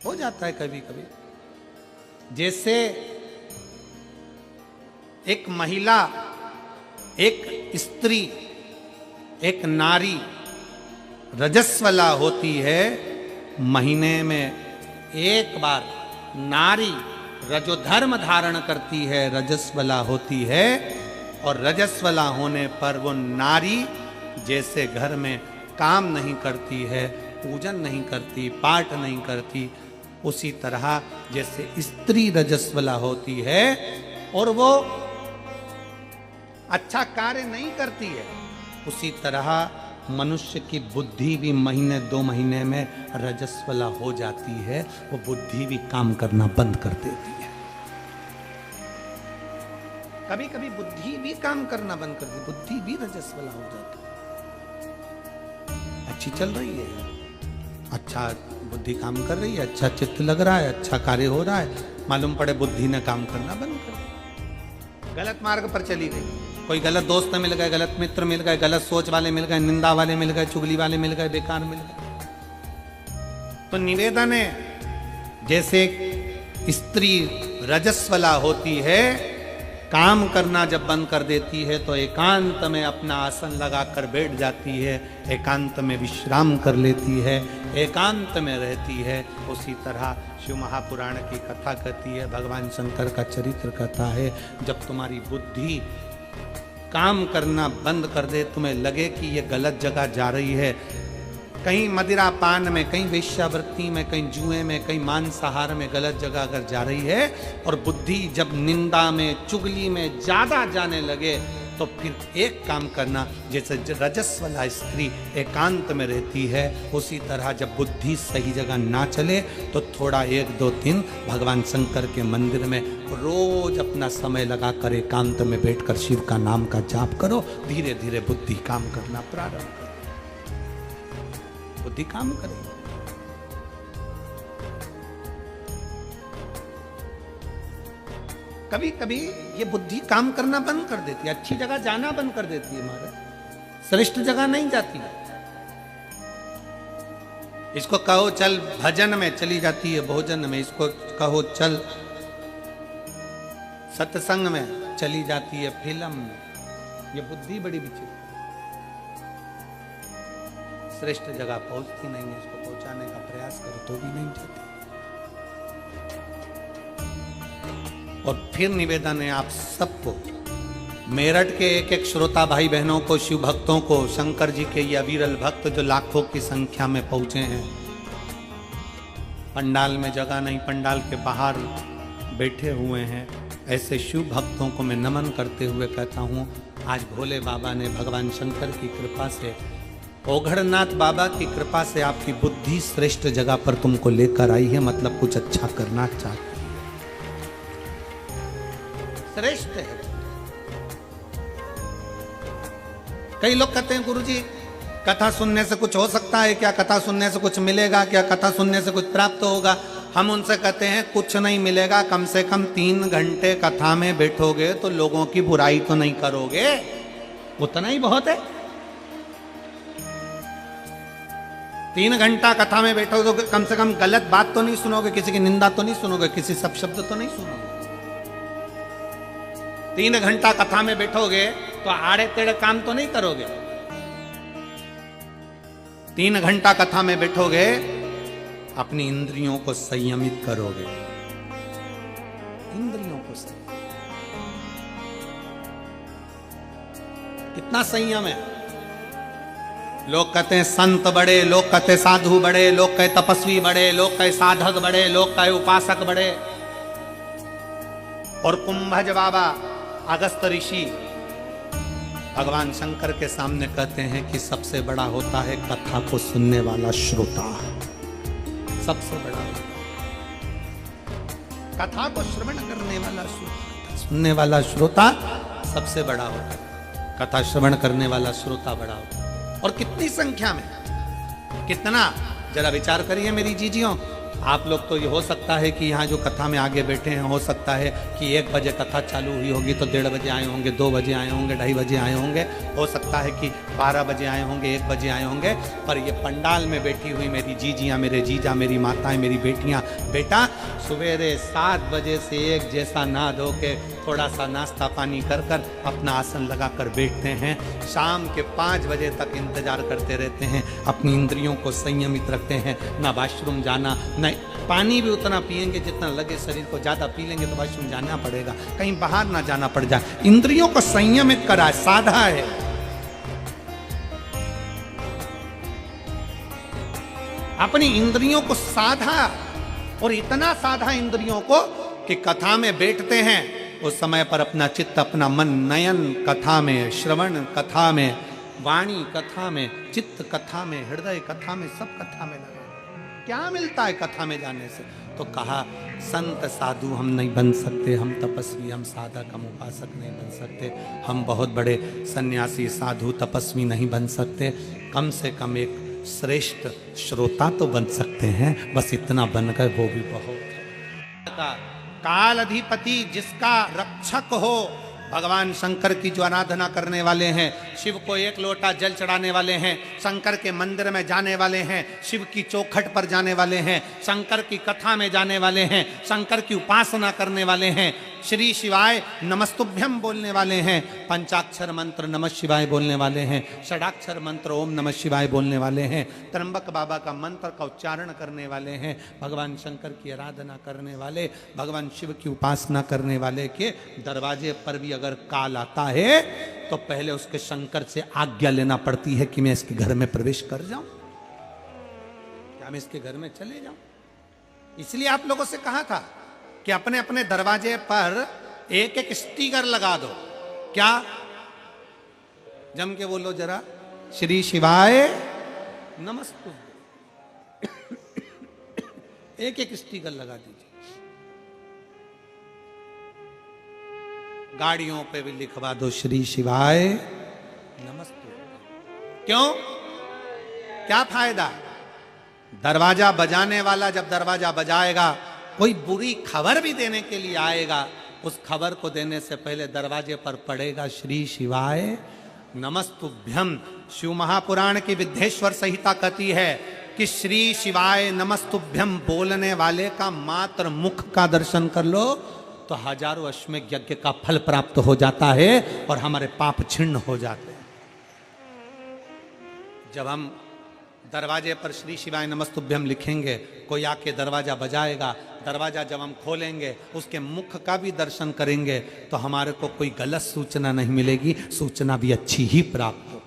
हो जाता है कभी कभी। जैसे एक महिला, एक स्त्री, एक नारी रजस्वला होती है, महीने में एक बार नारी रजोधर्म धारण करती है, रजस्वला होती है। और रजस्वला होने पर वो नारी जैसे घर में काम नहीं करती है, पूजन नहीं करती, पाठ नहीं करती, उसी तरह जैसे स्त्री रजस्वला होती है और वो अच्छा कार्य नहीं करती है, उसी तरह मनुष्य की बुद्धि भी महीने 2 महीने में रजस्वला हो जाती है। वो बुद्धि भी काम करना बंद कर देती है। कभी कभी बुद्धि भी काम करना बंद कर देती, बुद्धि भी रजस्वला हो जाती है। अच्छी चल रही है, अच्छा बुद्धि काम कर रही है, अच्छा चित्त लग रहा है, अच्छा कार्य हो रहा है, मालूम पड़े बुद्धि ने काम करना बंद कर दिया, गलत मार्ग पर चली गई। कोई गलत दोस्त मिल गए, गलत मित्र मिल गए, गलत सोच वाले मिल गए, निंदा वाले मिल गए, चुगली वाले मिल गए, बेकार मिल गए। तो निवेदन है, जैसे स्त्री रजस्वला होती है, काम करना जब बंद कर देती है तो एकांत में अपना आसन लगाकर बैठ जाती है, एकांत में विश्राम कर लेती है, एकांत में रहती है। उसी तरह शिव महापुराण की कथा कहती है, भगवान शंकर का चरित्र कहता है, जब तुम्हारी बुद्धि काम करना बंद कर दे, तुम्हें लगे कि ये गलत जगह जा रही है, कहीं मदिरा पान में, कहीं वेश्यावृत्ति में, कहीं जुए में, कहीं मांसाहार में गलत जगह अगर जा रही है, और बुद्धि जब निंदा में, चुगली में ज्यादा जाने लगे, तो फिर एक काम करना, जैसे रजस्वला स्त्री एकांत में रहती है, उसी तरह जब बुद्धि सही जगह ना चले तो थोड़ा 1-2 दिन भगवान शंकर के मंदिर में रोज अपना समय लगाकर एकांत में बैठकर शिव का नाम का जाप करो। धीरे धीरे बुद्धि काम करना प्रारंभ करो, बुद्धि काम करेगी। कभी कभी ये बुद्धि काम करना बंद कर देती है, अच्छी जगह जाना बंद कर देती है, महाराज श्रेष्ठ जगह नहीं जाती है। इसको कहो चल भजन में, चली जाती है भोजन में, इसको कहो चल सत्संग में, चली जाती है फिल्म में। ये बुद्धि बड़ी विचित्र, श्रेष्ठ जगह पहुंचती नहीं है, इसको पहुंचाने का प्रयास करो तो भी नहीं जाती। और फिर निवेदन है आप सबको, मेरठ के एक एक श्रोता भाई बहनों को, शिव भक्तों को, शंकर जी के ये अविरल भक्त जो लाखों की संख्या में पहुंचे हैं, पंडाल में जगह नहीं, पंडाल के बाहर बैठे हुए हैं, ऐसे शिव भक्तों को मैं नमन करते हुए कहता हूँ, आज भोले बाबा ने, भगवान शंकर की कृपा से, ओघड़नाथ बाबा की कृपा से आपकी बुद्धि श्रेष्ठ जगह पर तुमको लेकर आई है, मतलब कुछ अच्छा करना चाहती है, श्रेष्ठ है। कई लोग कहते हैं गुरुजी कथा सुनने से कुछ हो सकता है क्या, कथा सुनने से कुछ मिलेगा क्या, कथा सुनने से कुछ प्राप्त होगा। हम उनसे कहते हैं कुछ नहीं मिलेगा, कम से कम 3 घंटे कथा में बैठोगे तो लोगों की बुराई तो नहीं करोगे, उतना ही बहुत है। 3 घंटा कथा में बैठोगे तो कम से कम गलत बात तो नहीं सुनोगे, किसी की निंदा तो नहीं सुनोगे, किसी सब शब्द तो नहीं सुनोगे। 3 घंटा कथा में बैठोगे तो आड़े टेढ़े काम तो नहीं करोगे। 3 घंटा कथा में बैठोगे, अपनी इंद्रियों को संयमित करोगे, इंद्रियों को संयमित। कितना संयम है। लोग कहते हैं संत बड़े, लोग कहते साधु बड़े, लोग कहे तपस्वी बड़े, लोग कहे साधक बड़े, लोग कहे उपासक बड़े। और कुंभज बाबा, अगस्त ऋषि भगवान शंकर के सामने कहते हैं कि सबसे बड़ा होता है कथा को सुनने वाला श्रोता, सबसे बड़ा कथा को श्रवण करने वाला श्रोता, सुनने वाला श्रोता सबसे बड़ा होता है, कथा श्रवण करने वाला श्रोता बड़ा होता है। और कितनी संख्या में, कितना, जरा विचार करिए मेरी जीजियों, आप लोग तो ये हो सकता है कि यहाँ जो कथा में आगे बैठे हैं, हो सकता है कि 1 बजे कथा चालू हुई होगी तो 1:30 बजे आए होंगे, 2 बजे आए होंगे, 2:30 बजे आए होंगे, हो सकता है कि 12 बजे आए होंगे, 1 बजे आए होंगे। पर ये पंडाल में बैठी हुई मेरी जीजियाँ, मेरे जीजा, मेरी माताएं, मेरी बेटियाँ, बेटा सवेरे 7 बजे से एक जैसा नहा धो के थोड़ा सा नाश्ता पानी कर कर अपना आसन लगा कर बैठते हैं। शाम के 5 बजे तक इंतजार करते रहते हैं, अपनी इंद्रियों को संयमित रखते हैं। ना वॉशरूम जाना, न पानी भी उतना पिएंगे जितना लगे, शरीर को ज़्यादा पी लेंगे तो वॉशरूम जाना पड़ेगा, कहीं बाहर ना जाना पड़ जाए। इंद्रियों को संयमित करा, साधा है। अपनी इंद्रियों को साधा, और इतना साधा इंद्रियों को कि कथा में बैठते हैं उस समय पर अपना चित्त, अपना मन, नयन कथा में, श्रवण कथा में, वाणी कथा में, चित्त कथा में, हृदय कथा में, सब कथा में लगा। क्या मिलता है कथा में जाने से? तो कहा संत साधु हम नहीं बन सकते, हम तपस्वी, हम साधक, हम उपासक नहीं बन सकते, हम बहुत बड़े सन्यासी, साधु, तपस्वी नहीं बन सकते, कम से कम एक श्रेष्ठ श्रोता तो बन सकते हैं, बस इतना बन गए वो भी बहुत। काल अधिपति जिसका रक्षक हो, भगवान शंकर की जो आराधना करने वाले हैं, शिव को 1 लोटा जल चढ़ाने वाले हैं, शंकर के मंदिर में जाने वाले हैं, शिव की चौखट पर जाने वाले हैं, शंकर की कथा में जाने वाले हैं, शंकर की उपासना करने वाले हैं, श्री शिवाय नमस्तुभ्यम बोलने वाले हैं, पंचाक्षर मंत्र नमः शिवाय बोलने वाले हैं, षडाक्षर मंत्र ओम नमः शिवाय बोलने वाले हैं, त्र्यंबक बाबा का मंत्र का उच्चारण करने वाले हैं, भगवान शंकर की आराधना करने वाले, भगवान शिव की उपासना करने वाले के दरवाजे पर भी अगर काल आता है तो पहले उसके शंकर से आज्ञा लेना पड़ती है कि मैं इसके घर में प्रवेश कर जाऊं, क्या मैं इसके घर में चले जाऊं। इसलिए आप लोगों से कहा था कि अपने अपने दरवाजे पर एक एक स्टिकर लगा दो। क्या? जम के बोलो जरा, श्री शिवाय नमस्तुभ्यम। एक एक स्टिकर लगा दीजिए। गाड़ियों पे भी लिखवा दो श्री शिवाय नमस्तुभ्यम। क्यों? क्या फायदा? दरवाजा बजाने वाला जब दरवाजा बजाएगा, कोई बुरी खबर भी देने के लिए आएगा, उस खबर को देने से पहले दरवाजे पर पड़ेगा श्री शिवाय नमस्तुभ्यम। शिव महापुराण की विद्येश्वर संहिता कहती है कि श्री शिवाय नमस्तुभ्यम बोलने वाले का मात्र मुख का दर्शन कर लो तो हजारों अश्वमेघ यज्ञ का फल प्राप्त हो जाता है और हमारे पाप छिन्न हो जाते हैं। जब हम दरवाजे पर श्री शिवाय नमस्तुभ्यम लिखेंगे, कोई आके दरवाजा बजाएगा, दरवाजा जब हम खोलेंगे उसके मुख का भी दर्शन करेंगे तो हमारे को कोई गलत सूचना नहीं मिलेगी, सूचना भी अच्छी ही प्राप्त हो।